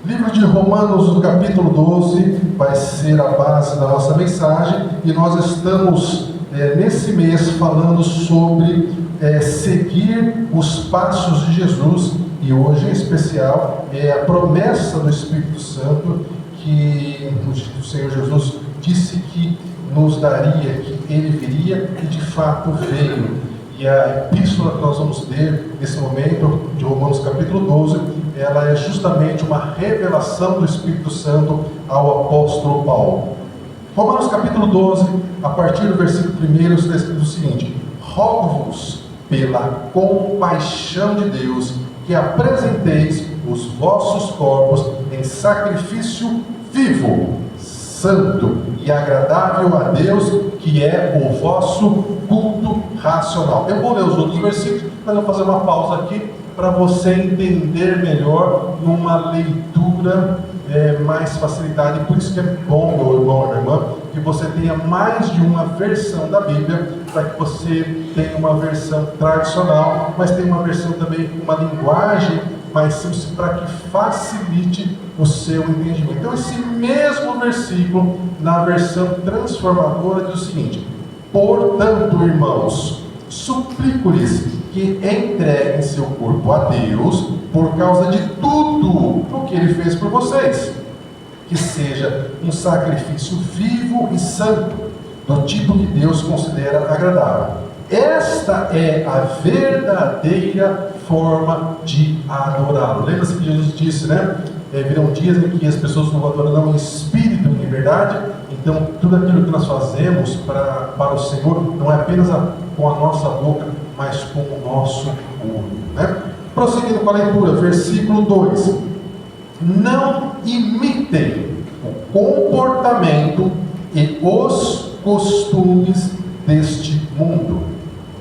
Livro de Romanos, no capítulo 12, vai ser a base da nossa mensagem, e nós estamos nesse mês falando sobre seguir os passos de Jesus, e hoje em especial é a promessa do Espírito Santo que o Senhor Jesus disse que nos daria, que Ele viria, e de fato veio. E a epístola que nós vamos ler nesse momento, de Romanos capítulo 12, ela é justamente uma revelação do Espírito Santo ao apóstolo Paulo. Romanos capítulo 12, a partir do versículo 1, está escrito o seguinte: rogo-vos pela compaixão de Deus, que apresenteis os vossos corpos em sacrifício vivo, santo e agradável a Deus, que é o vosso culto racional. Eu vou ler os outros versículos, mas eu vou fazer uma pausa aqui para você entender melhor numa leitura mais facilidade. Por isso que é bom, meu irmão, minha irmã, que você tenha mais de uma versão da Bíblia, para que você tenha uma versão tradicional, mas tenha uma versão também com uma linguagem mais simples, para que facilite o seu entendimento. Então, esse mesmo versículo, na versão transformadora, diz o seguinte: portanto, irmãos, suplico-lhes que entreguem seu corpo a Deus por causa de tudo o que Ele fez por vocês, que seja um sacrifício vivo e santo, do tipo que Deus considera agradável. Esta é a verdadeira forma de adorá-lo. Lembra-se que Jesus disse, né? Virão dias em que as pessoas não adorarão em espírito e em verdade. Então, tudo aquilo que nós fazemos para o Senhor não é apenas com a nossa boca, mas com o nosso corpo, né? Prosseguindo com a leitura, versículo 2: não imitem o comportamento e os costumes deste mundo,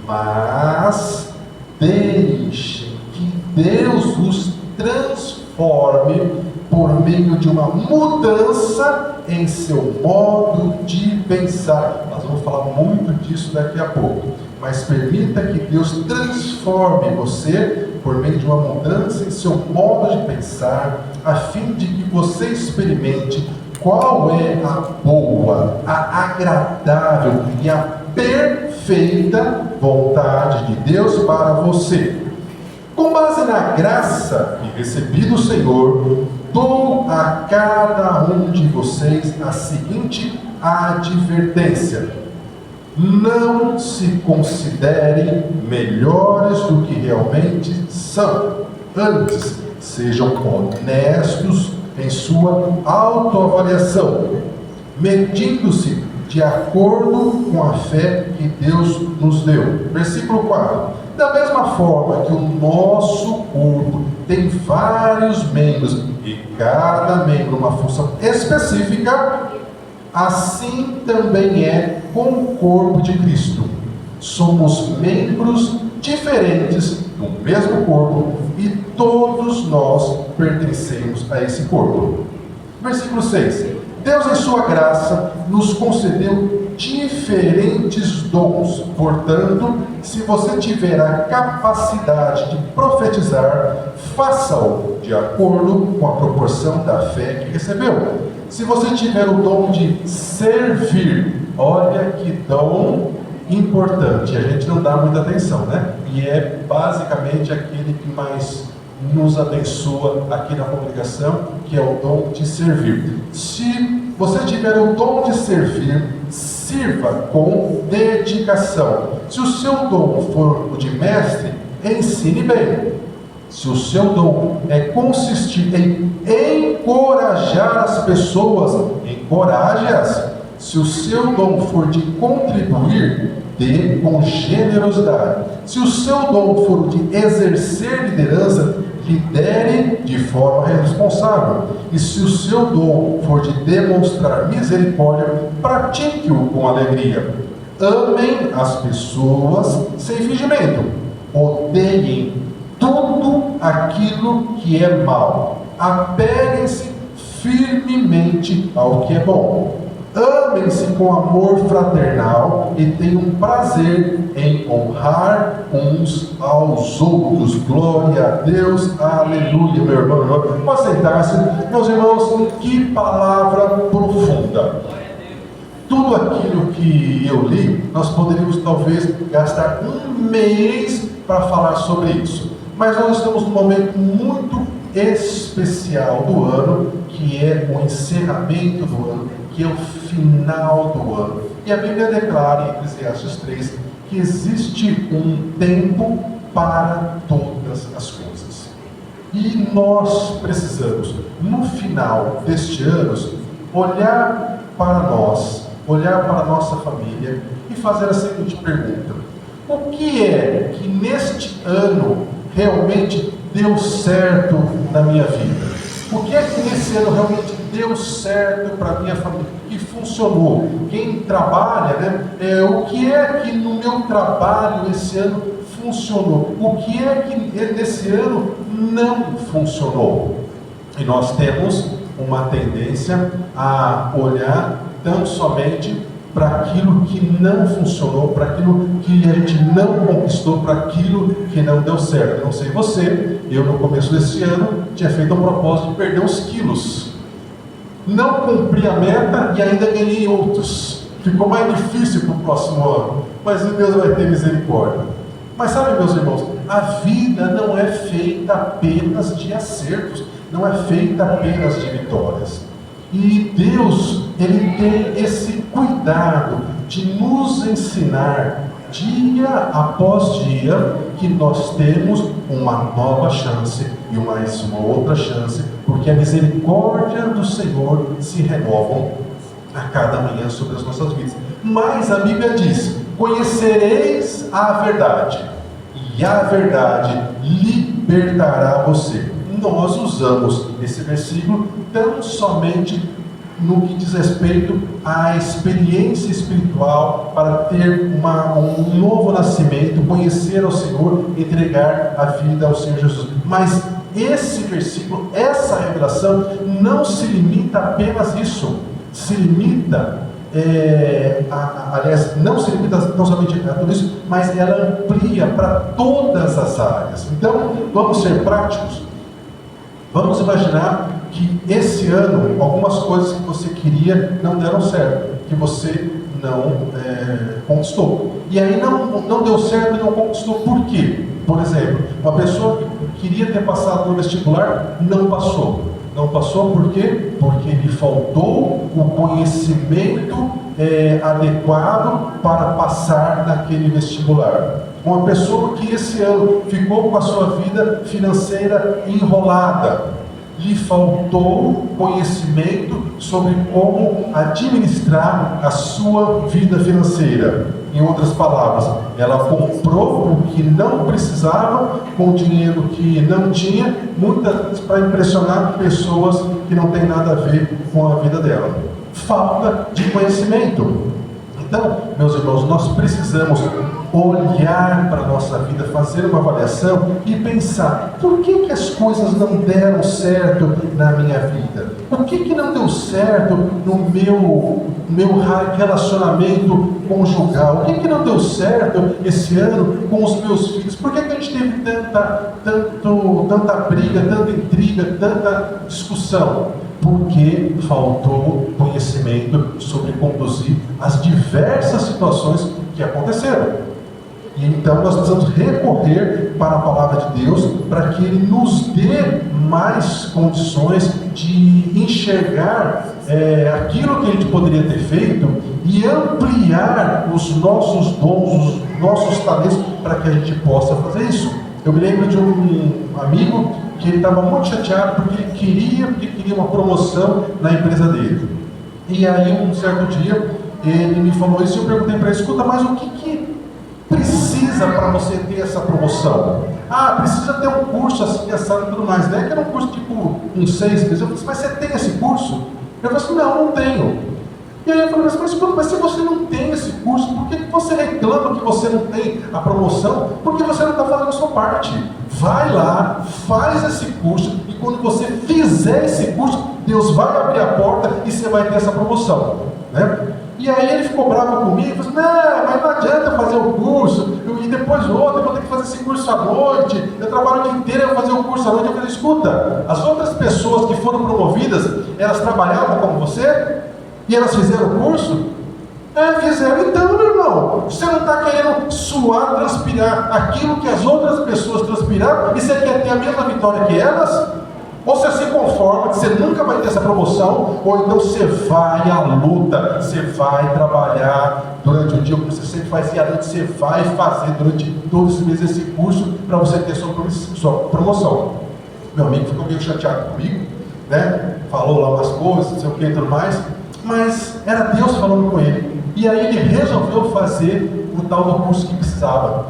mas deixem que Deus os transforme por meio de uma mudança em seu modo de pensar. Nós vamos falar muito disso daqui a pouco, mas permita que Deus transforme você por meio de uma mudança em seu modo de pensar, a fim de que você experimente qual é a boa, a agradável e a perfeita vontade de Deus para você. Com base na graça que recebi do Senhor, dou a cada um de vocês a seguinte advertência: não se considerem melhores do que realmente são. Antes, sejam honestos em sua autoavaliação, medindo-se de acordo com a fé que Deus nos deu. Versículo 4: da mesma forma que o nosso corpo tem vários membros e cada membro uma função específica, assim também é com o corpo de Cristo. Somos membros diferentes do mesmo corpo e todos nós pertencemos a esse corpo. Versículo 6: Deus, em sua graça, nos concedeu diferentes dons. Portanto, se você tiver a capacidade de profetizar, faça-o de acordo com a proporção da fé que recebeu. Se você tiver o dom de servir, olha que dom importante, a gente não dá muita atenção, né? E é basicamente aquele que mais nos abençoa aqui na congregação, que é o dom de servir. Se você tiver o dom de servir, sirva com dedicação. Se o seu dom for o de mestre, ensine bem. Se o seu dom consistir em encorajar as pessoas, encoraje-as. Se o seu dom for de contribuir, dê com generosidade. Se o seu dom for de exercer liderança, lidere de forma responsável. E se o seu dom for de demonstrar misericórdia, pratique-o com alegria. Amem as pessoas sem fingimento. Odeiem tudo aquilo que é mal. Apeguem-se firmemente ao que é bom. Amem-se com amor fraternal e tenham prazer em honrar uns aos outros. Glória a Deus, aleluia, meu irmão. Pode sentar-se, meus irmãos, que palavra profunda. Tudo aquilo que eu li, nós poderíamos talvez gastar um mês para falar sobre isso. Mas nós estamos num momento muito especial do ano, que é o encerramento do ano, que é o final do ano. E a Bíblia declara em Eclesiastes 3 que existe um tempo para todas as coisas. E nós precisamos, no final deste ano, olhar para nós, olhar para a nossa família e fazer a seguinte pergunta: o que é que neste ano realmente deu certo na minha vida? O que é que nesse ano realmente deu certo para a minha família? Que funcionou? Quem trabalha, né? O que é que no meu trabalho esse ano funcionou? O que é que nesse ano não funcionou? E nós temos uma tendência a olhar tão somente para aquilo que não funcionou, para aquilo que a gente não conquistou, para aquilo que não deu certo. Eu não sei você, eu no começo desse ano tinha feito um propósito de perder uns quilos. Não cumpri a meta e ainda ganhei outros. Ficou mais difícil para o próximo ano, mas Deus vai ter misericórdia. Mas sabe, meus irmãos, a vida não é feita apenas de acertos, não é feita apenas de vitórias. E Deus, Ele tem esse cuidado de nos ensinar, dia após dia, que nós temos uma nova chance e mais uma outra chance, porque a misericórdia do Senhor se renovam a cada manhã sobre as nossas vidas. Mas a Bíblia diz: conhecereis a verdade, e a verdade libertará você. Nós usamos esse versículo tão somente no que diz respeito à experiência espiritual, para ter um novo nascimento, conhecer ao Senhor, entregar a vida ao Senhor Jesus. Mas esse versículo, essa revelação, não se limita apenas a isso, se limita, aliás, não se limita não somente a tudo isso, mas ela amplia para todas as áreas. Então, vamos ser práticos. Vamos imaginar que esse ano algumas coisas que você queria não deram certo, que você não conquistou. E aí não deu certo e não conquistou. Por quê? Por exemplo, uma pessoa que queria ter passado no vestibular não passou. Não passou por quê? Porque lhe faltou o conhecimento adequado para passar naquele vestibular. Uma pessoa que esse ano ficou com a sua vida financeira enrolada, lhe faltou conhecimento sobre como administrar a sua vida financeira. Em outras palavras, ela comprou o que não precisava com o dinheiro que não tinha, muitas vezes para impressionar pessoas que não têm nada a ver com a vida dela. Falta de conhecimento. Então, meus irmãos, nós precisamos olhar para a nossa vida, fazer uma avaliação e pensar: por que as coisas não deram certo na minha vida? Por que não deu certo no meu relacionamento conjugal? O que não deu certo esse ano com os meus filhos? Por que a gente teve tanta briga, tanta intriga, tanta discussão? Porque faltou conhecimento sobre conduzir as diversas situações que aconteceram. E então nós precisamos recorrer para a palavra de Deus, para que Ele nos dê mais condições de enxergar aquilo que a gente poderia ter feito e ampliar os nossos dons, os nossos talentos, para que a gente possa fazer isso. Eu me lembro de um amigo que ele estava muito chateado porque ele queria uma promoção na empresa dele. E aí, um certo dia, ele me falou isso e eu perguntei para ele: escuta, mas o que precisa para você ter essa promoção? Ah, precisa ter um curso assim, assado e tudo mais, né? Que era um curso tipo uns 6 meses. Eu falei: mas você tem esse curso? Eu falei assim: não tenho. E aí eu falei: mas se você não tem esse curso, por que você reclama que você não tem a promoção? Porque você não está fazendo a sua parte. Vai lá, faz esse curso, e quando você fizer esse curso, Deus vai abrir a porta e você vai ter essa promoção, né? E aí ele ficou bravo comigo, falou assim, não, mas não adianta fazer o curso, e depois outro, eu vou ter que fazer esse curso à noite, eu trabalho o dia inteiro, eu vou fazer o curso à noite. Eu falei, escuta, as outras pessoas que foram promovidas, elas trabalhavam como você? E elas fizeram o curso? Fizeram. Então, meu irmão, você não está querendo suar, transpirar aquilo que as outras pessoas transpiraram, e você quer ter a mesma vitória que elas? Ou você se conforma que você nunca vai ter essa promoção, ou então você vai à luta, você vai trabalhar durante o dia, como você sempre faz, e à noite você vai fazer durante todos os meses esse curso para você ter sua promoção. Meu amigo ficou meio chateado comigo, né? Falou lá umas coisas, não sei o que e tudo mais, mas era Deus falando com ele. E aí ele resolveu fazer o tal do curso que precisava.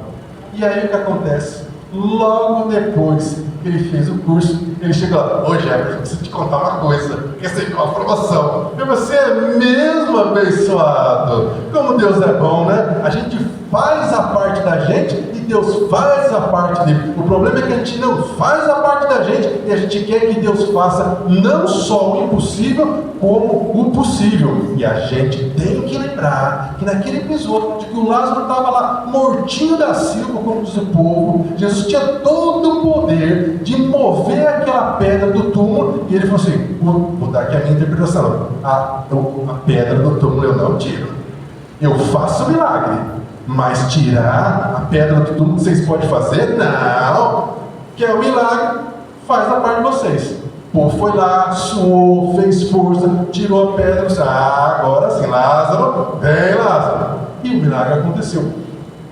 E aí o que acontece? Logo depois que ele fez o curso, ele chegou lá, ô Jefferson, eu preciso te contar uma coisa, porque você tem uma promoção. E você é mesmo abençoado. Como Deus é bom, né? A gente faz a parte da gente e Deus faz a parte dele. O problema é que a gente não faz a parte da gente e a gente quer que Deus faça não só o impossível, como o possível. E a gente tem que lembrar que naquele episódio de que o Lázaro estava lá mortinho da silva, como diz o povo, Jesus tinha todo o poder de mover aquela pedra do túmulo, e ele falou assim, vou dar aqui a minha interpretação, a pedra do túmulo eu não tiro, eu faço milagre, mas tirar a pedra do túmulo vocês podem fazer? Não, que é o milagre, faz a parte de vocês. O povo foi lá, suou, fez força, tirou a pedra, disse, agora sim, Lázaro, vem Lázaro, e o milagre aconteceu.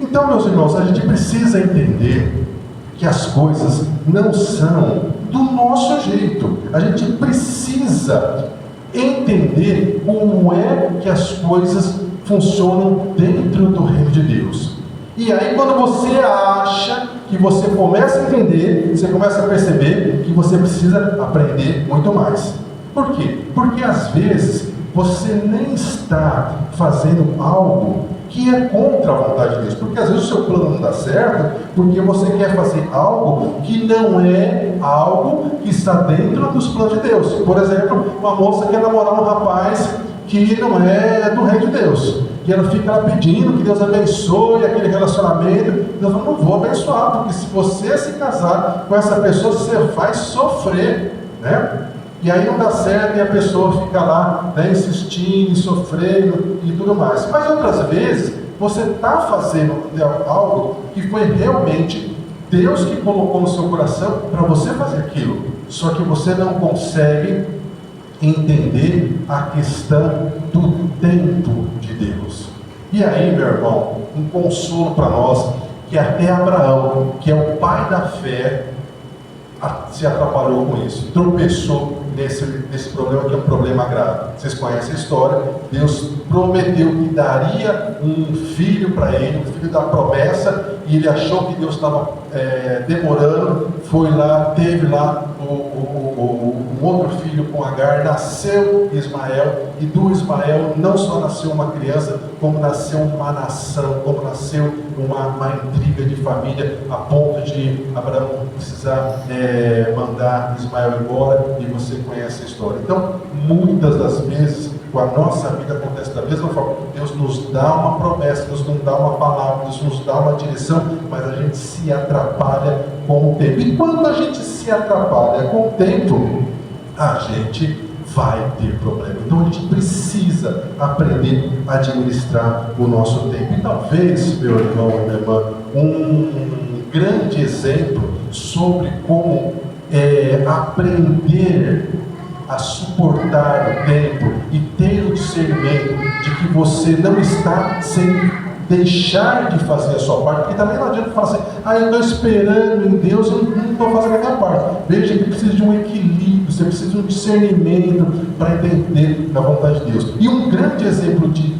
Então, meus irmãos, a gente precisa entender que as coisas não são do nosso jeito. A gente precisa entender como é que as coisas funcionam dentro do reino de Deus. E aí, quando você acha que você começa a entender, você começa a perceber que você precisa aprender muito mais. Por quê? Porque às vezes você nem está fazendo algo que é contra a vontade de Deus, porque às vezes o seu plano não dá certo, porque você quer fazer algo que não é algo que está dentro dos planos de Deus. Por exemplo, uma moça quer namorar um rapaz que não é do reino de Deus, e ela fica lá pedindo que Deus abençoe aquele relacionamento. Deus fala, não vou abençoar, porque se você se casar com essa pessoa, você vai sofrer, né? E aí não dá certo e a pessoa fica lá, né, insistindo, sofrendo e tudo mais. Mas outras vezes, você está fazendo algo que foi realmente Deus que colocou no seu coração para você fazer aquilo. Só que você não consegue entender a questão do tempo de Deus. E aí, meu irmão, um consolo para nós, que até Abraão, que é o pai da fé, se atrapalhou com isso, tropeçou nesse problema, que é um problema grave. Vocês conhecem a história. Deus prometeu que daria um filho para ele, um filho da promessa, e ele achou que Deus estava demorando, foi lá, teve lá um outro filho com Agar, nasceu Ismael, e do Ismael não só nasceu uma criança, como nasceu uma nação, como nasceu uma intriga de família, a ponto de Abraão precisar mandar Ismael embora, e você conhece a história. Então, muitas das vezes, com a nossa vida acontece da mesma forma. Deus nos dá uma promessa, Deus nos dá uma palavra, Deus nos dá uma direção, mas a gente se atrapalha com o tempo. E quando a gente se atrapalha com o tempo, a gente vai ter problema. Então a gente precisa aprender a administrar o nosso tempo. E talvez, meu irmão e minha irmã, um grande exemplo sobre como aprender a suportar o tempo e ter o discernimento de que você não está sem deixar de fazer a sua parte, porque também não adianta falar assim, eu estou esperando em Deus, eu não estou fazendo a minha parte. Veja que precisa de um equilíbrio, você precisa de um discernimento para entender a vontade de Deus. E um grande exemplo de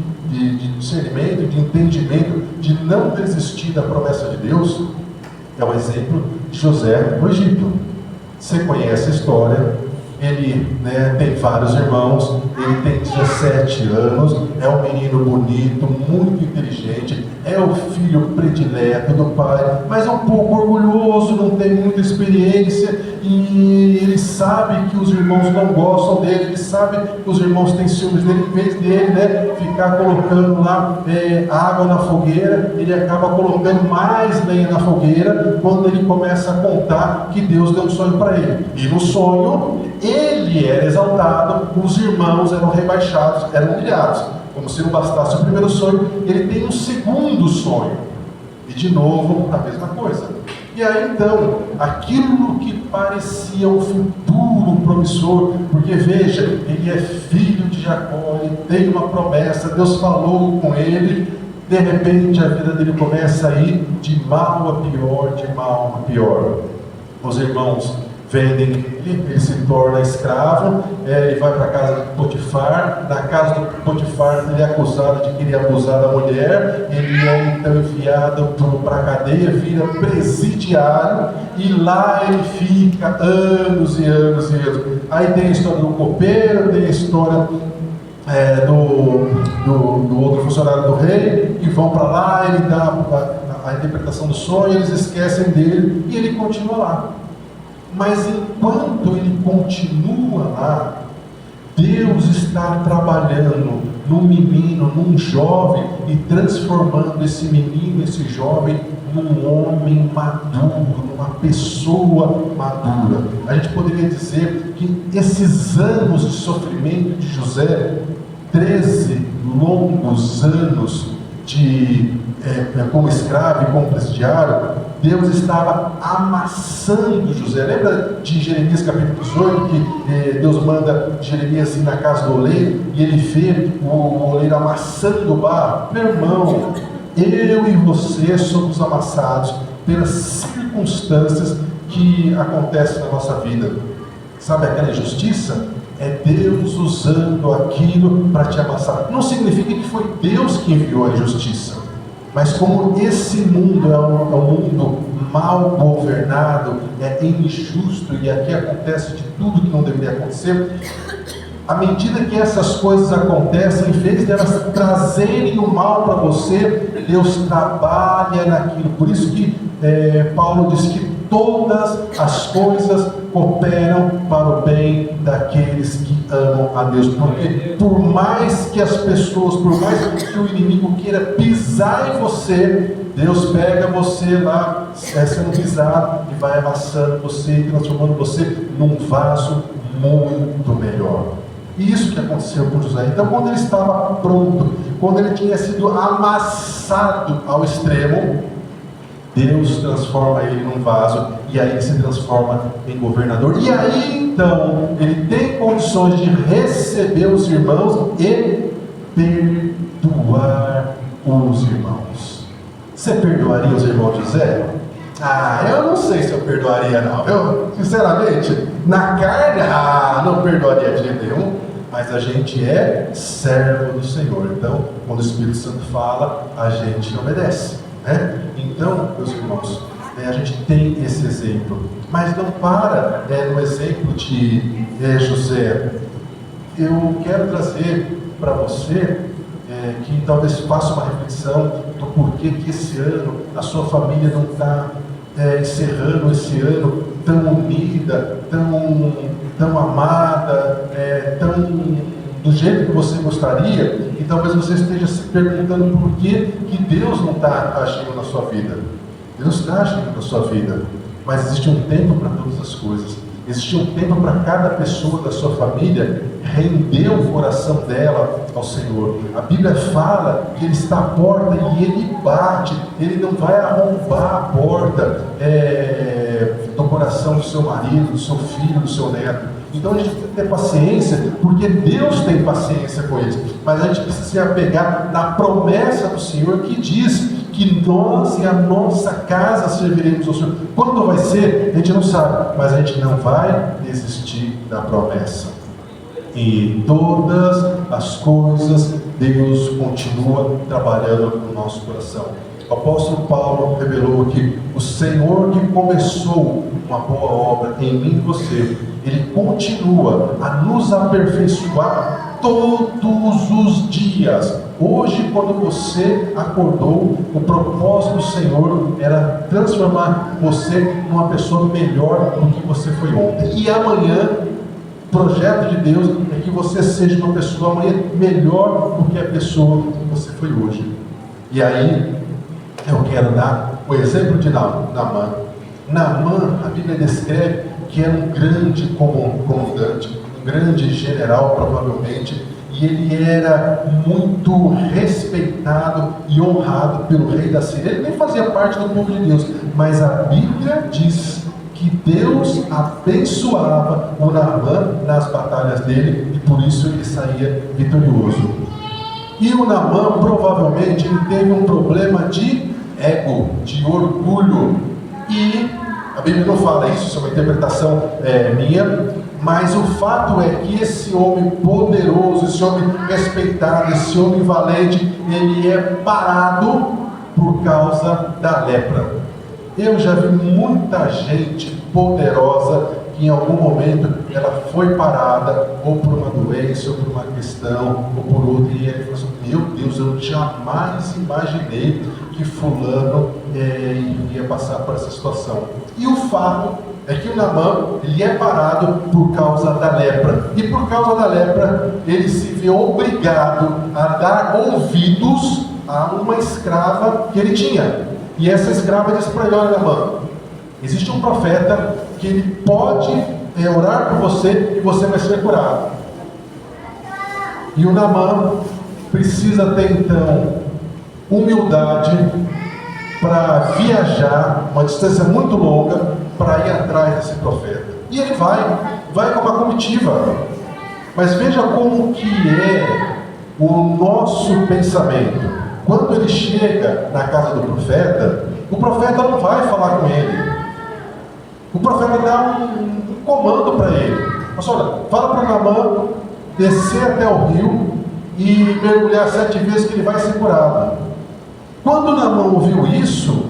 discernimento, de entendimento, de não desistir da promessa de Deus, é o exemplo de José no Egito. Você conhece a história. ele, né, tem vários irmãos, ele tem 17 anos, é um menino bonito, muito inteligente, é o filho predileto do pai, mas é um pouco orgulhoso, não tem muita experiência, e ele sabe que os irmãos não gostam dele, ele sabe que os irmãos têm ciúmes dele, em vez dele, né, ficar colocando lá água na fogueira, ele acaba colocando mais lenha na fogueira, quando ele começa a contar que Deus deu um sonho para ele. E no sonho, ele era exaltado, os irmãos eram rebaixados, eram humilhados. Como se não bastasse o primeiro sonho, ele tem um segundo sonho. E de novo, a mesma coisa. E aí então, aquilo que parecia um futuro promissor, porque veja, ele é filho de Jacó, ele tem uma promessa, Deus falou com ele, de repente a vida dele começa a ir de mal a pior, de mal a pior. Os irmãos vendem ele se torna escravo, ele vai para a casa de Potifar, na casa do Potifar ele é acusado de querer abusar da mulher, ele é então enviado para a cadeia, vira presidiário, e lá ele fica anos e anos e anos. Aí tem a história do copeiro, tem a história do outro funcionário do rei, que vão para lá, ele dá a interpretação do sonho, eles esquecem dele, e ele continua lá. Mas enquanto ele continua lá, Deus está trabalhando num menino, num jovem, e transformando esse menino, esse jovem, num homem maduro, numa pessoa madura. A gente poderia dizer que esses anos de sofrimento de José, 13 longos anos como escravo e como presidiário, Deus estava amassando José. Lembra de Jeremias capítulo 18, que Deus manda Jeremias ir na casa do oleiro, e ele vê o oleiro amassando o barro? Meu irmão, eu e você somos amassados pelas circunstâncias que acontecem na nossa vida. Sabe aquela injustiça? É Deus usando aquilo para te amassar. Não significa que foi Deus que enviou a injustiça, mas como esse mundo é um mundo mal governado, é injusto, e aqui acontece de tudo que não deveria acontecer, à medida que essas coisas acontecem, em vez de elas trazerem o mal para você, Deus trabalha naquilo. Por isso que Paulo diz que todas as coisas cooperam para o bem daqueles que amam a Deus. Porque por mais que as pessoas, por mais que o inimigo queira pisar em você, Deus pega você lá, sendo pisado, e vai amassando você e transformando você num vaso muito melhor. E isso que aconteceu com José. Então, quando ele estava pronto, quando ele tinha sido amassado ao extremo, Deus transforma ele num vaso, e aí ele se transforma em governador. E aí então ele tem condições de receber os irmãos e perdoar os irmãos. Você perdoaria os irmãos de José? Eu não sei se eu perdoaria não. Eu, sinceramente, na carne, não perdoaria de jeito nenhum. Mas a gente é servo do Senhor. Então, quando o Espírito Santo fala, a gente obedece, né? Então, meus irmãos, a gente tem esse exemplo, mas não para no exemplo de José. Eu quero trazer para você que talvez faça uma reflexão do porquê que esse ano a sua família não está encerrando esse ano tão unida, tão amada, tão do jeito que você gostaria, e talvez você esteja se perguntando por que Deus não está agindo na sua vida. Deus está agindo na sua vida, mas existe um tempo para todas as coisas. Existe um tempo para cada pessoa da sua família render o coração dela ao Senhor. A Bíblia fala que Ele está à porta e Ele bate. Ele não vai arrombar a porta do coração do seu marido, do seu filho, do seu neto. Então a gente tem que ter paciência, porque Deus tem paciência com eles. Mas a gente precisa se apegar na promessa do Senhor, que diz que nós e a nossa casa serviremos ao Senhor. Quando vai ser, a gente não sabe, mas a gente não vai desistir da promessa. E todas as coisas, Deus continua trabalhando no nosso coração. O apóstolo Paulo revelou que o Senhor que começou uma boa obra em mim e você, Ele continua a nos aperfeiçoar todos os dias. Hoje, quando você acordou, o propósito do Senhor era transformar você numa pessoa melhor do que você foi ontem. E amanhã, o projeto de Deus é que você seja uma pessoa amanhã melhor do que a pessoa que você foi hoje. E aí, eu quero dar o exemplo de Naamã. Naamã, a Bíblia descreve que era um grande comandante, um grande general, provavelmente, e ele era muito respeitado e honrado pelo rei da Síria. Ele nem fazia parte do povo de Deus, mas a Bíblia diz que Deus abençoava o Naamã nas batalhas dele, e por isso ele saía vitorioso. E o Naamã, provavelmente, ele teve um problema de ego, de orgulho, e a Bíblia não fala isso, isso é uma interpretação minha, mas o fato é que esse homem poderoso, esse homem respeitado, esse homem valente, ele é parado por causa da lepra. Eu já vi muita gente poderosa que em algum momento ela foi parada, ou por uma doença, ou por uma questão, ou por outra, e ele falou assim: meu Deus, eu jamais imaginei que fulano ia passar por essa situação. E o fato é que o Naamã, ele é parado por causa da lepra, e por causa da lepra, ele se vê obrigado a dar ouvidos a uma escrava que ele tinha. E essa escrava disse para ele: olha, Naamã, existe um profeta que ele pode orar por você e você vai ser curado. E o Naamã precisa ter então humildade para viajar uma distância muito longa para ir atrás desse profeta. E ele vai com uma comitiva. Mas veja como que é o nosso pensamento. Quando ele chega na casa do profeta, o profeta não vai falar com ele. O profeta dá um comando para ele. Mas olha, fala para Naamã descer até o rio e mergulhar 7 vezes que ele vai ser curado. Quando Naamã ouviu isso,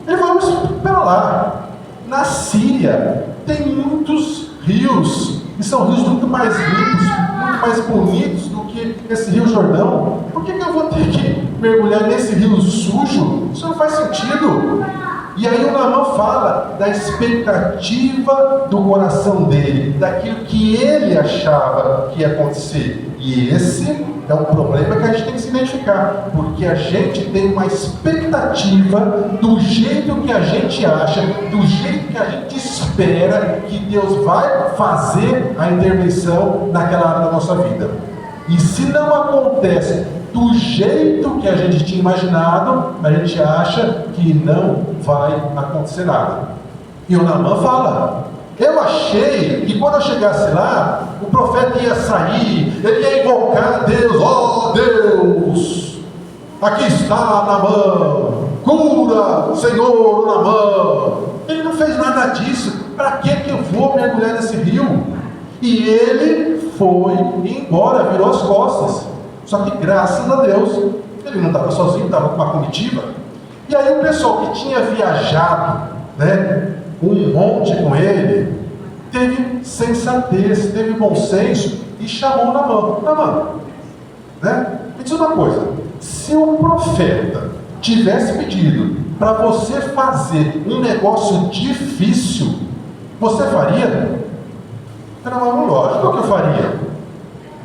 ele falou: mas espera lá, na Síria tem muitos rios, e são rios muito mais limpos, muito mais bonitos do que esse rio Jordão. Por que eu vou ter que mergulhar nesse rio sujo? Isso não faz sentido. E aí o Naamã fala da expectativa do coração dele, daquilo que ele achava que ia acontecer. E esse é um problema que a gente tem que se identificar, porque a gente tem uma expectativa do jeito que a gente acha, do jeito que a gente espera que Deus vai fazer a intervenção naquela área da nossa vida. E se não acontece do jeito que a gente tinha imaginado, a gente acha que não vai acontecer nada. E o Naamã fala: eu achei que quando eu chegasse lá, o profeta ia sair, ele ia invocar a Deus: ó Deus, aqui está Naamã, cura, Senhor, Naamã. Ele não fez nada disso. Para que eu vou mergulhar nesse rio? E ele foi embora, virou as costas. Só que graças a Deus, ele não estava sozinho, estava com uma comitiva. E aí o pessoal que tinha viajado, um monte com ele, teve sensatez, teve bom senso e chamou Naamã. Me diz uma coisa: se o profeta tivesse pedido para você fazer um negócio difícil, você faria? Naamã, lógico que eu faria.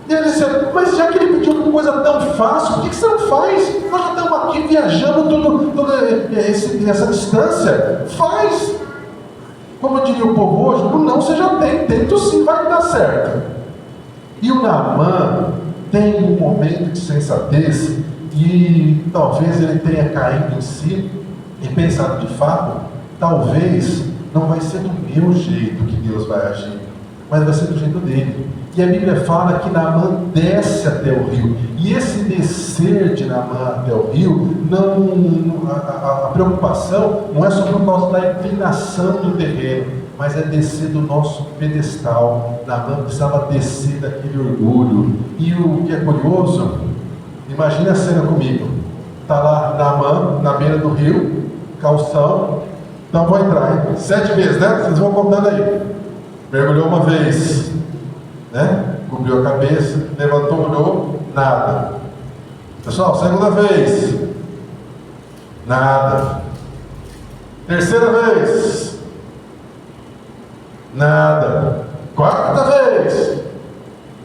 E ele disse: mas já que ele pediu uma coisa tão fácil, por que você não faz? Nós já estamos aqui viajando toda essa distância. Faz! Como diria o povo hoje, não, você já tem, tento sim, vai dar certo. E o Naamã tem um momento de sensatez, e talvez ele tenha caído em si e pensado: de fato, talvez não vai ser do meu jeito que Deus vai agir, mas vai ser do jeito dele. E a Bíblia fala que Naamã desce até o rio. E esse descer de Naamã até o rio, a preocupação não é só por causa da inclinação do terreno, mas é descer do nosso pedestal. Naamã precisava descer daquele orgulho. E o que é curioso, imagine a cena comigo. Está lá Naamã, na beira do rio, calção. Então vou entrar, hein? 7 vezes, né? Vocês vão contando aí. Mergulhou uma vez, né? Cobriu a cabeça, levantou, olhou, nada. Pessoal, segunda vez, nada. Terceira vez, nada. Quarta vez,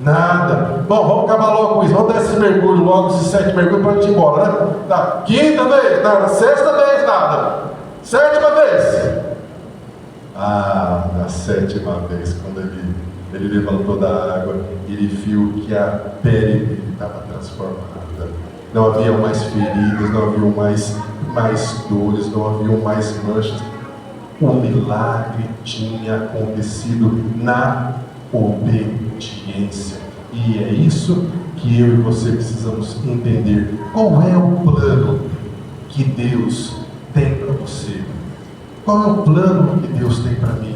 nada. Bom, vamos acabar logo com isso. Vamos dar esses mergulhos logo, esses 7 mergulhos para a gente ir embora, né? Tá. Quinta vez, nada. Sexta vez, nada. Sétima vez. Na 7ª vez, quando ele levantou da água, ele viu que a pele dele estava transformada. Não haviam mais feridas, não haviam mais dores, não haviam mais manchas. O milagre tinha acontecido na obediência. E é isso que eu e você precisamos entender. Qual é o plano que Deus tem para você? Qual é o plano que Deus tem para mim?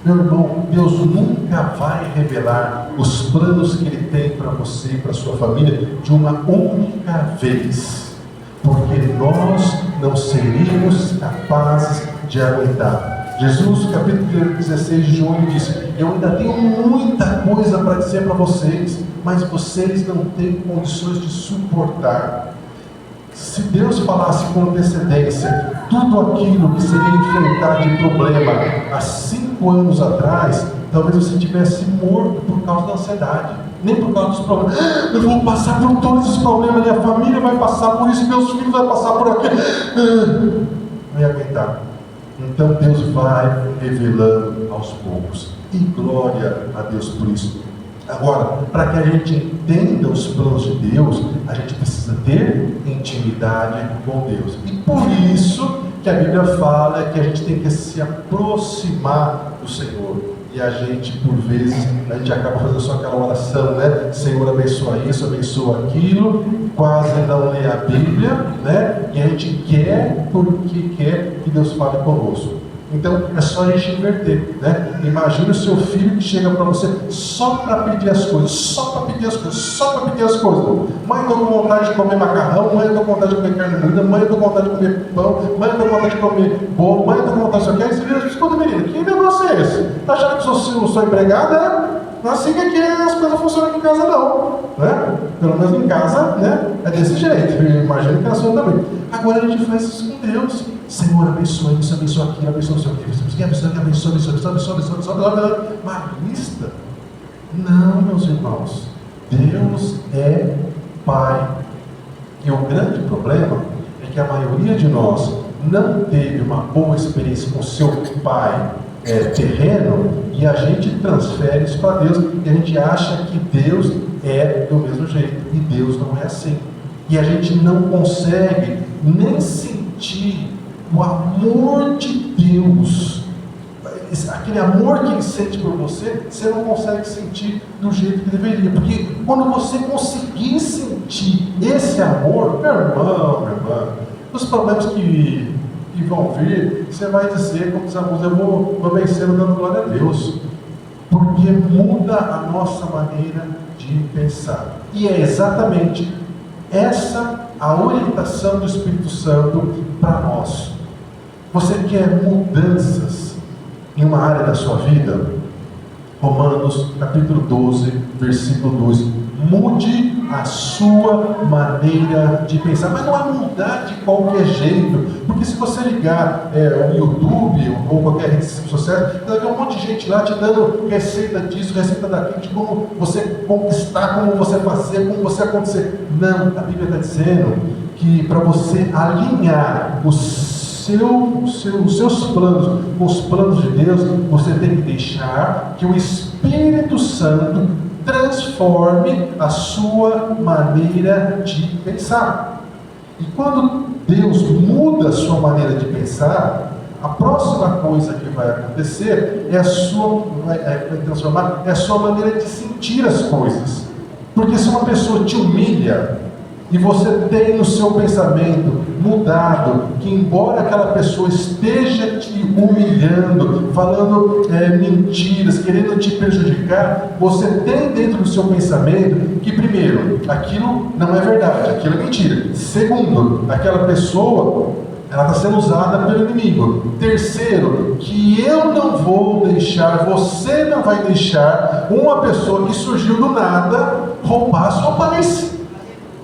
Meu irmão, Deus nunca vai revelar os planos que Ele tem para você e para sua família de uma única vez, porque nós não seríamos capazes de aguentar. Jesus, capítulo 16 de João, ele disse: eu ainda tenho muita coisa para dizer para vocês, mas vocês não têm condições de suportar. Se Deus falasse com antecedência tudo aquilo que seria enfrentar de problema há 5 anos atrás, talvez você tivesse morto por causa da ansiedade, nem por causa dos problemas. Eu vou passar por todos os problemas, minha família vai passar por isso, meus filhos vão passar por aquilo. Não ia aguentar. Então Deus vai revelando aos poucos, e glória a Deus por isso. Agora, para que a gente entenda os planos de Deus, a gente precisa ter intimidade com Deus. E por isso que a Bíblia fala que a gente tem que se aproximar do Senhor. E a gente, por vezes, a gente acaba fazendo só aquela oração, né? Senhor, abençoa isso, abençoa aquilo, quase não lê a Bíblia, né? E a gente quer porque quer que Deus fale conosco. Então é só a gente inverter, né? Imagina o seu filho que chega para você só para pedir as coisas, só para pedir as coisas, só para pedir as coisas. Mãe, eu estou com vontade de comer macarrão, mãe, eu estou com vontade de comer carne moída, mãe, eu estou com vontade de comer pão, mãe, eu estou com vontade de comer bolo, mãe, eu estou com vontade de isso aqui. Aí você vira, escuta, menino, que negócio é esse? Está achando que eu sou empregada? Não é assim que aqui as coisas funcionam aqui em casa, não, né? Pelo menos em casa, né? É desse jeito. Eu imagino que na sua também. Agora a gente faz isso com Deus. Senhor, abençoa isso, abençoa aquilo, abençoa isso aqui, abençoa. Uma lista? Não, meus irmãos. Deus é Pai. E o grande problema é que a maioria de nós não teve uma boa experiência com seu Pai terreno, e a gente transfere isso para Deus, e a gente acha que Deus é do mesmo jeito, e Deus não é assim. E a gente não consegue nem sentir o amor de Deus. Aquele amor que Ele sente por você, você não consegue sentir do jeito que deveria. Porque quando você conseguir sentir esse amor, meu irmão, minha irmã, os problemas que vão vir, você vai dizer, como diz a música, eu vou vencendo dando glória a Deus. Porque muda a nossa maneira de pensar. E é exatamente essa a orientação do Espírito Santo para nós. Você quer mudanças em uma área da sua vida? Romanos capítulo 12, versículo 2. Mude a sua maneira de pensar. Mas não é mudar de qualquer jeito. Porque se você ligar o YouTube ou qualquer rede social, vai ter um monte de gente lá te dando receita disso, receita daquilo, de como você conquistar, como você fazer, como você acontecer. Não, a Bíblia está dizendo que para você alinhar os seus planos com os planos de Deus, você tem que deixar que o Espírito Santo transforme a sua maneira de pensar. E quando Deus muda a sua maneira de pensar, a próxima coisa que vai acontecer é vai transformar a sua maneira de sentir as coisas. Porque se uma pessoa te humilha, e você tem no seu pensamento mudado, que embora aquela pessoa esteja te humilhando, falando mentiras, querendo te prejudicar, você tem dentro do seu pensamento que, primeiro, aquilo não é verdade, aquilo é mentira. Segundo, aquela pessoa, ela está sendo usada pelo inimigo. Terceiro, que eu não vou deixar, você não vai deixar uma pessoa que surgiu do nada roubar a sua paz.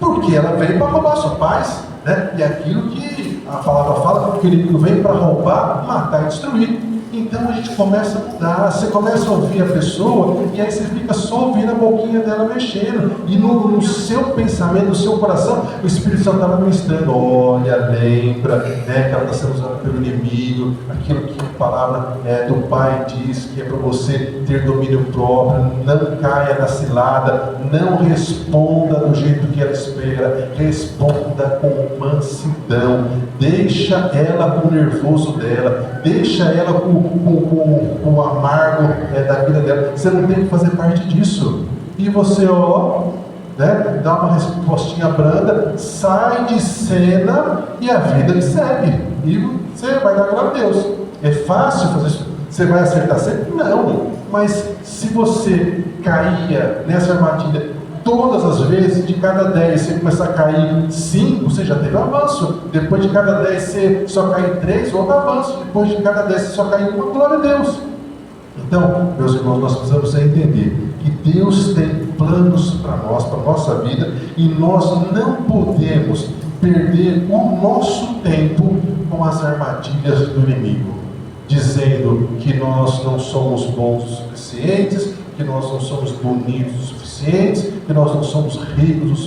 Porque ela veio para roubar a sua paz, né? E aquilo que a palavra fala, que o inimigo vem para roubar, matar e destruir. Então a gente começa a mudar, você começa a ouvir a pessoa e aí você fica só ouvindo a boquinha dela mexendo. E no seu pensamento, no seu coração, o Espírito Santo estava ministrando: olha, lembra, né, que ela está sendo usada pelo inimigo, aquilo que a palavra do Pai diz, que é para você ter domínio próprio, não caia na cilada, não responda do jeito que ela espera, responda com mansidão, deixa ela com o nervoso dela, deixa ela com o amargo da vida dela. Você não tem que fazer parte disso. E você, né, dá uma respostinha branda, sai de cena e a vida lhe segue. E você vai dar glória a Deus. É fácil fazer isso? Você vai acertar sempre? Não. Mas se você caía nessa armadilha todas as vezes, de cada 10 você começar a cair 5, você já teve avanço. Depois de cada 10 você só cair 3, houve avanço. Depois de cada 10 você só cair 1, glória a Deus. Então, meus irmãos, nós precisamos entender que Deus tem planos para nós, para a nossa vida, e nós não podemos perder o nosso tempo com as armadilhas do inimigo, dizendo que nós não somos bons o suficientes, que nós não somos bonitos o suficientes, que nós não somos ricos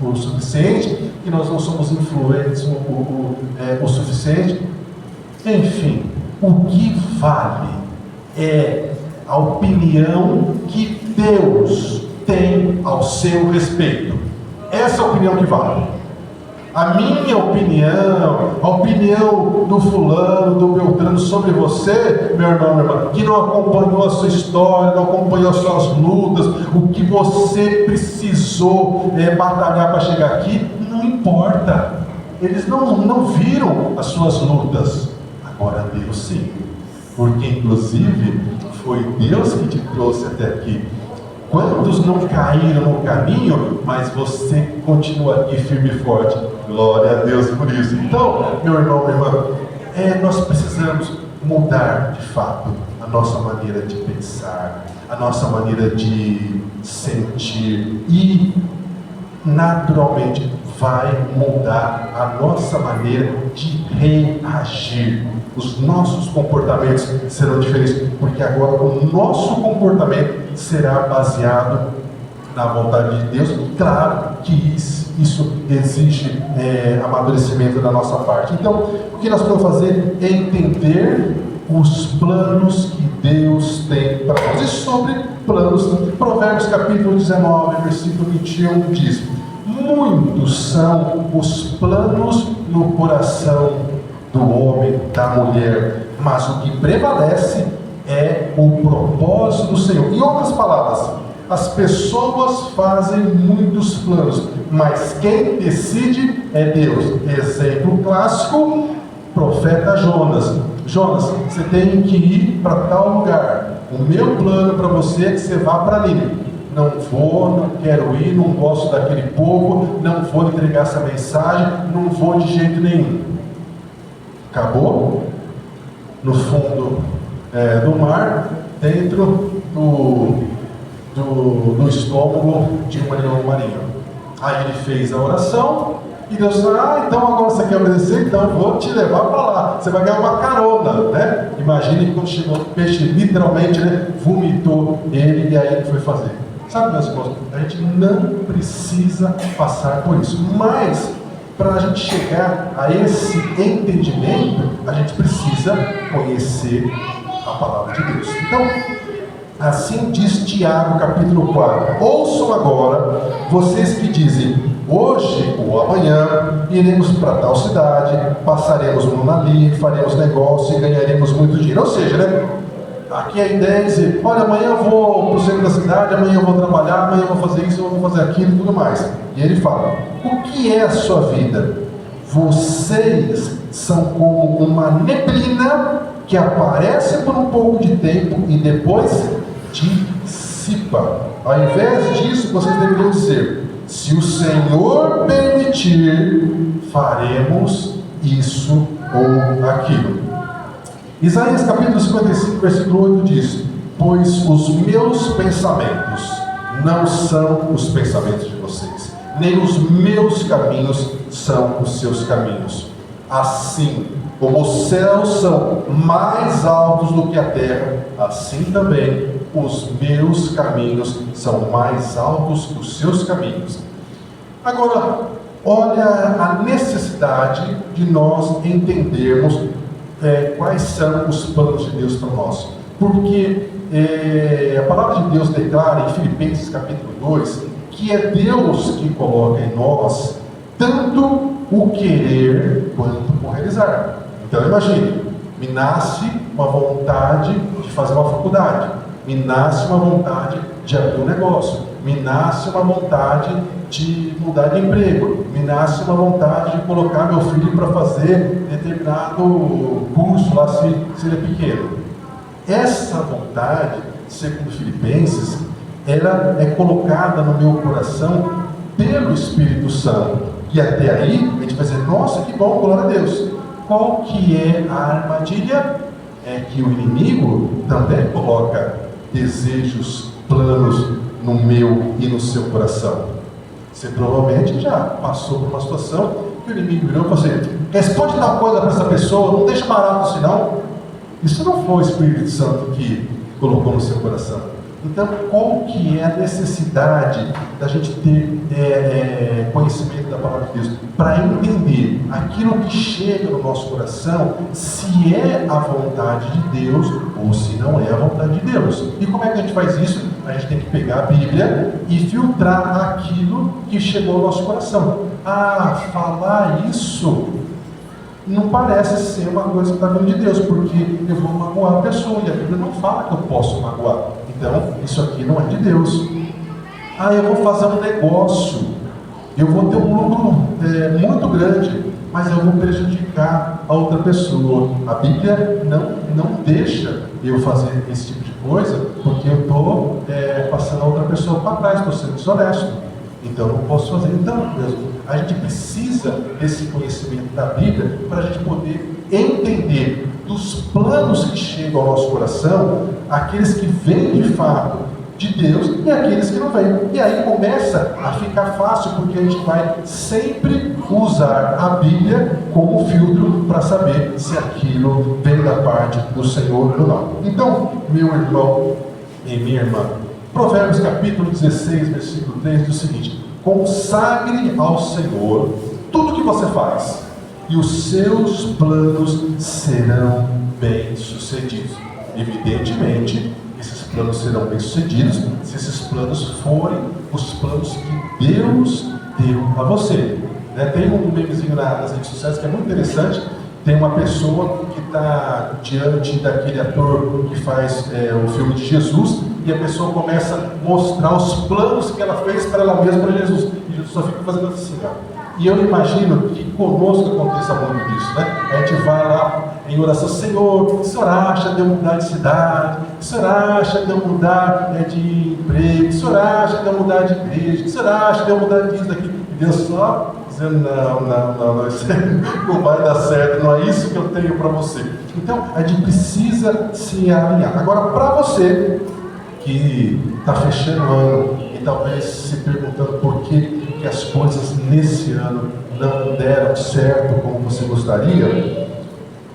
o suficiente, que nós não somos influentes o suficiente. Enfim, o que vale é a opinião que Deus tem ao seu respeito. Essa é a opinião que vale. A minha opinião, a opinião do fulano, do Beltrano sobre você, meu irmão, minha irmã, que não acompanhou a sua história, não acompanhou as suas lutas, o que você precisou batalhar para chegar aqui, não importa. Eles não viram as suas lutas. Agora Deus sim, porque inclusive foi Deus que te trouxe até aqui. Quantos não caíram no caminho, mas você continua aqui firme e forte. Glória a Deus por isso. Então, meu irmão, minha irmã, nós precisamos mudar de fato a nossa maneira de pensar, a nossa maneira de sentir, e naturalmente vai mudar a nossa maneira de reagir. Os nossos comportamentos serão diferentes, porque agora o nosso comportamento será baseado na vontade de Deus. Claro que isso exige amadurecimento da nossa parte. Então, o que nós podemos fazer é entender os planos que Deus tem para nós. E sobre planos, Provérbios capítulo 19, versículo 21 diz: muitos são os planos no coração do homem, da mulher, mas o que prevalece é o propósito do Senhor. Em outras palavras, as pessoas fazem muitos planos, mas quem decide é Deus. Exemplo clássico, profeta Jonas. Jonas, você tem que ir para tal lugar. O meu plano para você é que você vá para ali. Não vou, não quero ir, não gosto daquele povo, não vou entregar essa mensagem, não vou de jeito nenhum. Acabou no fundo do mar, dentro do estômago de um leão marinho. Aí ele fez a oração e Deus falou: então agora você quer obedecer? Então eu vou te levar para lá, você vai ganhar uma carona, né? Imagine que quando chegou o peixe, literalmente, né, vomitou ele, e aí ele foi fazer. Sabe, meus irmãos, a gente não precisa passar por isso, mas para a gente chegar a esse entendimento, a gente precisa conhecer a palavra de Deus. Então, assim diz Tiago capítulo 4: ouçam agora, vocês que dizem, hoje ou amanhã iremos para tal cidade, passaremos um navio, faremos negócio e ganharemos muito dinheiro. Ou seja, né, aqui que a ideia é dizer, olha, amanhã eu vou para o centro da cidade, amanhã eu vou trabalhar, amanhã eu vou fazer isso, eu vou fazer aquilo e tudo mais. E ele fala, o que é a sua vida? Vocês são como uma neblina que aparece por um pouco de tempo e depois dissipa. Ao invés disso, vocês deveriam dizer, se o Senhor permitir, faremos isso ou aquilo. Isaías capítulo 55, versículo 8 diz, pois os meus pensamentos não são os pensamentos de vocês, nem os meus caminhos são os seus caminhos. Assim como os céus são mais altos do que a terra, assim também os meus caminhos são mais altos que os seus caminhos. Agora, olha a necessidade de nós entendermos quais são os planos de Deus para nós. Porque a palavra de Deus declara em Filipenses capítulo 2 que é Deus que coloca em nós tanto o querer quanto o realizar. Então imagine, me nasce uma vontade de fazer uma faculdade, me nasce uma vontade de abrir um negócio, me nasce uma vontade de mudar de emprego, me nasce uma vontade de colocar meu filho para fazer determinado curso lá se ele é pequeno. Essa vontade, segundo Filipenses, ela é colocada no meu coração pelo Espírito Santo. E até aí, a gente vai dizer, nossa, que bom, glória a Deus. Qual que é a armadilha? É que o inimigo também coloca desejos, planos no meu e no seu coração. Você provavelmente já passou por uma situação que o inimigo virou e falou assim, responde tal coisa para essa pessoa, não deixa barato assim não. Isso não foi o Espírito Santo que colocou no seu coração. Então, qual que é a necessidade da gente ter conhecimento da palavra de Deus? Para entender aquilo que chega no nosso coração, se é a vontade de Deus ou se não é a vontade de Deus. E como é que a gente faz isso? A gente tem que pegar a Bíblia e filtrar aquilo que chegou ao nosso coração. Ah, falar isso não parece ser uma coisa que está vindo de Deus, porque eu vou magoar a pessoa, e a Bíblia não fala que eu posso magoar. Então, isso aqui não é de Deus. Ah, eu vou fazer um negócio, eu vou ter um lucro muito grande, mas eu vou prejudicar a outra pessoa. A Bíblia não deixa eu fazer esse tipo de coisa, porque eu estou passando a outra pessoa para trás, estou sendo desonesto. Então, eu não posso fazer. Então, mesmo, a gente precisa desse conhecimento da Bíblia para a gente poder entender dos planos que chegam ao nosso coração, aqueles que vêm de fato de Deus e aqueles que não vêm. E aí começa a ficar fácil, porque a gente vai sempre usar a Bíblia como filtro para saber se aquilo vem da parte do Senhor ou não. Então, meu irmão e minha irmã, Provérbios capítulo 16, versículo 3 diz o seguinte: consagre ao Senhor tudo o que você faz, e os seus planos serão bem-sucedidos. Evidentemente, esses planos serão bem-sucedidos se esses planos forem os planos que Deus deu a você. Tem um memezinho nas redes sociais que é muito interessante. Tem uma pessoa que está diante daquele ator que faz o filme de Jesus, e a pessoa começa a mostrar os planos que ela fez para ela mesma, para Jesus. E Jesus só fica fazendo assim, ó. E eu imagino que conosco aconteça muito disso, né? A gente vai lá em oração, Senhor, o que o Senhor acha de eu mudar de cidade? O que o Senhor acha de eu mudar de emprego? O que o Senhor acha de eu mudar de igreja? O que o Senhor acha de eu mudar disso, daqui? E Deus só dizendo, não, isso não vai dar certo, não é isso que eu tenho para você. Então, a gente precisa se alinhar. Agora, para você que está fechando o ano e talvez se perguntando por que as coisas nesse ano não deram certo como você gostaria,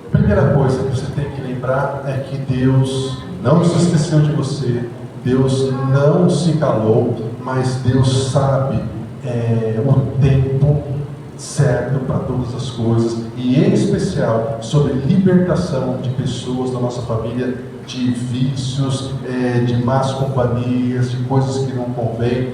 a primeira coisa que você tem que lembrar é que Deus não se esqueceu de você, Deus não se calou, mas Deus sabe o tempo certo para todas as coisas, e em especial sobre libertação de pessoas da nossa família de vícios, de más companhias, de coisas que não convêm.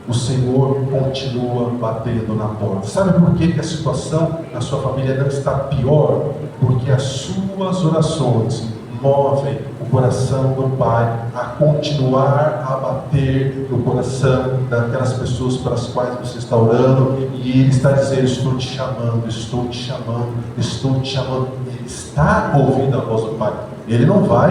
O Senhor continua batendo na porta. Sabe por que a situação na sua família não está pior? Porque as suas orações movem o coração do Pai a continuar a bater no coração daquelas pessoas para as quais você está orando, e Ele está dizendo: estou te chamando, estou te chamando, estou te chamando. Ele está ouvindo a voz do Pai. Ele não vai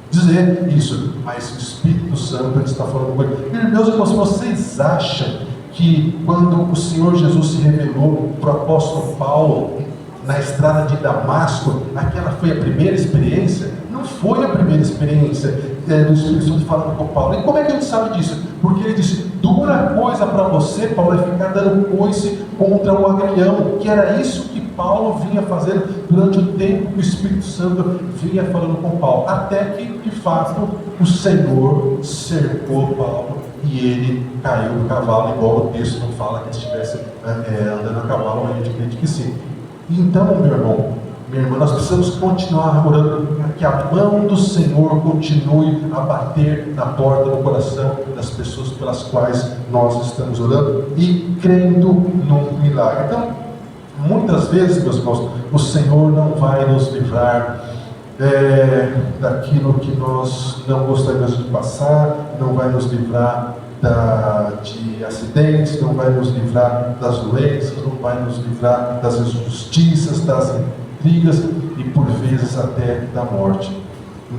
dizer isso, mas o Espírito Santo está falando com ele. Meus irmãos, vocês acham que quando o Senhor Jesus se revelou para o apóstolo Paulo na estrada de Damasco, aquela foi a primeira experiência? Não foi a primeira experiência do Espírito Santo falando com Paulo. E como é que a gente sabe disso? Porque ele disse: dura coisa para você, Paulo, é ficar dando coice contra o agrilhão, que era isso que Paulo vinha fazendo durante o tempo que o Espírito Santo vinha falando com Paulo, até que de fato o Senhor cercou Paulo e ele caiu do cavalo, igual o texto não fala que ele estivesse andando a cavalo, mas a gente acredita que sim. Então, meu irmão, minha irmã, nós precisamos continuar orando para que a mão do Senhor continue a bater na porta do coração das pessoas pelas quais nós estamos orando e crendo num milagre. Então, muitas vezes, meus irmãos, o Senhor não vai nos livrar daquilo que nós não gostaríamos de passar, não vai nos livrar de acidentes, não vai nos livrar das doenças, não vai nos livrar das injustiças, das intrigas e por vezes até da morte.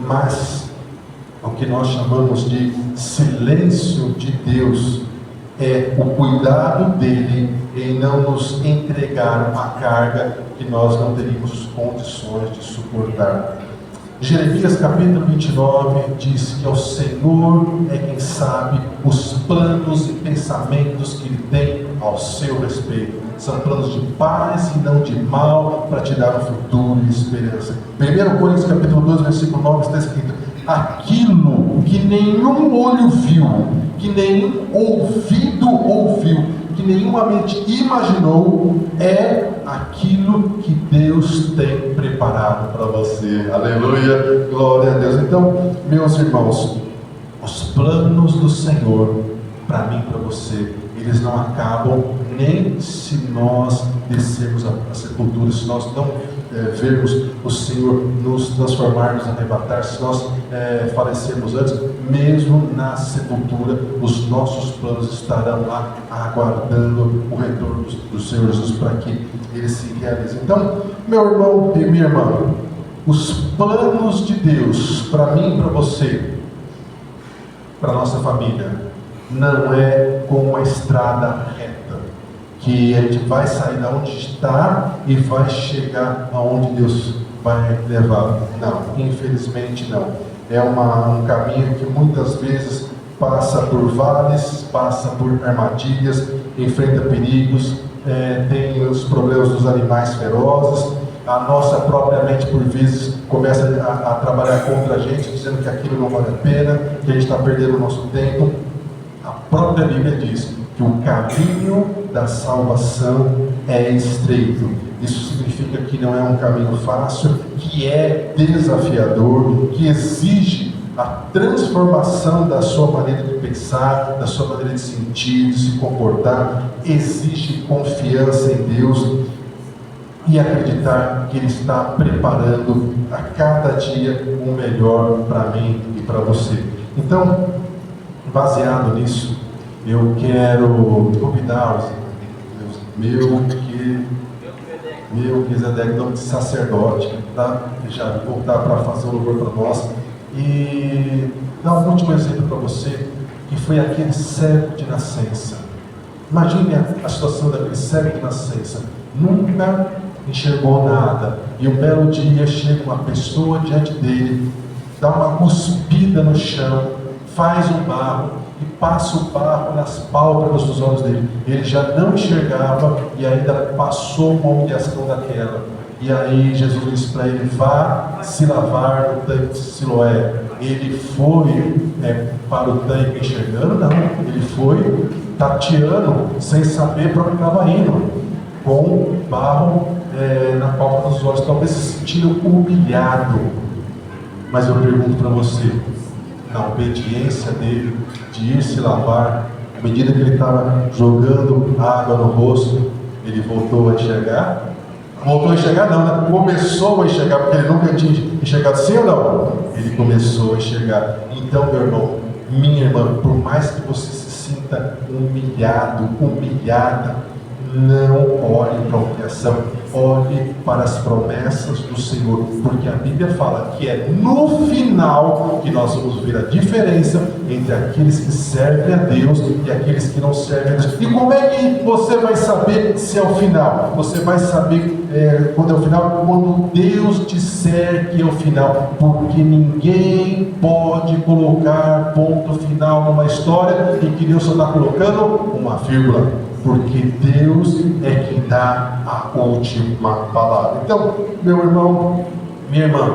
Mas o que nós chamamos de silêncio de Deus é o cuidado dele em não nos entregar uma carga que nós não teríamos condições de suportar. Jeremias capítulo 29 diz que o Senhor é quem sabe os planos e pensamentos que Ele tem ao seu respeito. São planos de paz e não de mal, para te dar um futuro e esperança. 1 Coríntios capítulo 2, versículo 9 está escrito: aquilo que nenhum olho viu, que nenhum ouvido ouviu, que nenhuma mente imaginou, é aquilo que Deus tem preparado para você. Aleluia, glória a Deus. Então, meus irmãos, os planos do Senhor para mim e para você, eles não acabam nem se nós descermos a sepultura, se nós não vermos o Senhor nos transformar, nos arrebatar, se nós falecermos antes. Mesmo na sepultura, os nossos planos estarão lá aguardando o retorno do Senhor Jesus para que ele se realize. Então, meu irmão e minha irmã, os planos de Deus para mim e para você, para a nossa família, não é como uma estrada reta, que a gente vai sair da onde está e vai chegar aonde Deus vai levar. Não, infelizmente não. É um caminho que muitas vezes passa por vales, passa por armadilhas, enfrenta perigos, tem os problemas dos animais ferozes. A nossa própria mente, por vezes, começa a trabalhar contra a gente, dizendo que aquilo não vale a pena, que a gente está perdendo o nosso tempo. A própria Bíblia diz que o caminho da salvação é estreito. Isso significa que não é um caminho fácil, que é desafiador, que exige a transformação da sua maneira de pensar, da sua maneira de sentir, de se comportar. Exige confiança em Deus e acreditar que Ele está preparando a cada dia o melhor para mim e para você. Então, baseado nisso, eu quero convidar Melquisedeque, nome de sacerdote, para já voltar para fazer o louvor para nós e dar um último exemplo para você, que foi aquele cego de nascença. Imagine a situação daquele cego de nascença, nunca enxergou nada, e um belo dia chega uma pessoa diante dele, dá uma cuspida no chão, faz um barro e passa o barro nas pálpebras dos olhos dele. Ele já não enxergava e ainda passou uma humilhação daquela. E aí Jesus disse para ele: vá se lavar no tanque de Siloé. Ele foi para o tanque enxergando? Não, ele foi tateando, sem saber para onde estava indo, com barro na pálpebra dos olhos, talvez se sentindo humilhado. Mas eu pergunto para você, na obediência dele de ir se lavar, à medida que ele estava jogando água no rosto, ele voltou a enxergar? Voltou a enxergar não, né? Começou a enxergar, porque ele nunca tinha enxergado, sim ou não? Ele começou a enxergar. Então, meu irmão, minha irmã, por mais que você se sinta humilhado, humilhada, não olhe para a humilhação, olhe para as promessas do Senhor, porque a Bíblia fala que é no final que nós vamos ver a diferença entre aqueles que servem a Deus e aqueles que não servem a Deus. E como é que você vai saber se é o final? Você vai saber quando é o final? Quando Deus disser que é o final, porque ninguém pode colocar ponto final numa história em que Deus só está colocando uma vírgula, porque Deus é quem dá a última palavra. Então, meu irmão, minha irmã,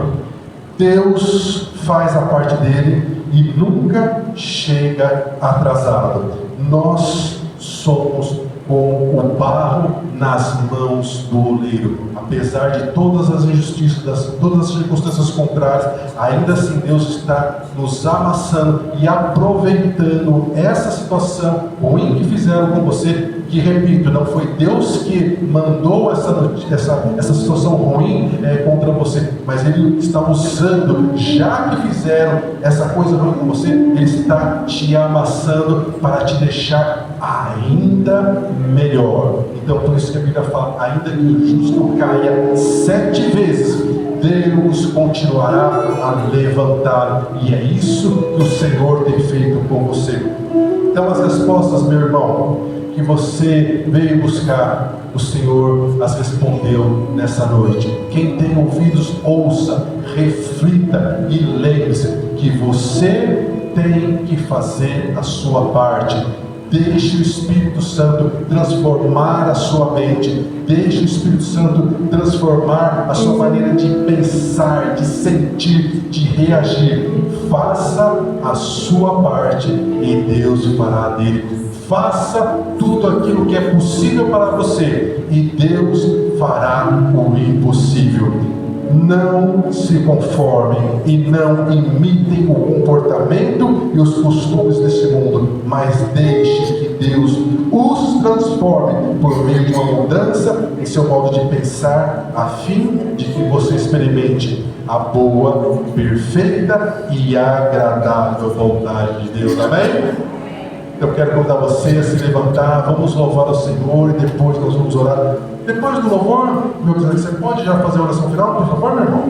Deus faz a parte dele e nunca chega atrasado. Nós somos como o barro nas mãos do oleiro. Apesar de todas as injustiças, todas as circunstâncias contrárias, ainda assim Deus está nos amassando e aproveitando essa situação ruim que fizeram com você, que, repito, não foi Deus que mandou essa situação ruim contra você, mas Ele está usando, já que fizeram essa coisa ruim com você, Ele está te amassando para te deixar ainda melhor. Então, por isso que a Bíblia fala, ainda que o justo caia 7 vezes, Deus continuará a levantar, e é isso que o Senhor tem feito com você. Então, as respostas, meu irmão, que você veio buscar, o Senhor as respondeu nessa noite. Quem tem ouvidos, ouça, reflita e lembre-se que você tem que fazer a sua parte. Deixe o Espírito Santo transformar a sua mente. Deixe o Espírito Santo transformar a sua maneira de pensar, de sentir, de reagir. Faça a sua parte e Deus fará dele. Faça tudo aquilo que é possível para você e Deus fará o impossível. Não se conformem e não imitem o comportamento e os costumes desse mundo, mas deixe que Deus os transforme por meio de uma mudança em seu modo de pensar, a fim de que você experimente a boa, perfeita e agradável vontade de Deus. Amém? Eu quero convidar você a se levantar, vamos louvar o Senhor e depois nós vamos orar. Depois do louvor, meu Deus, você pode já fazer a oração final, por favor, meu irmão?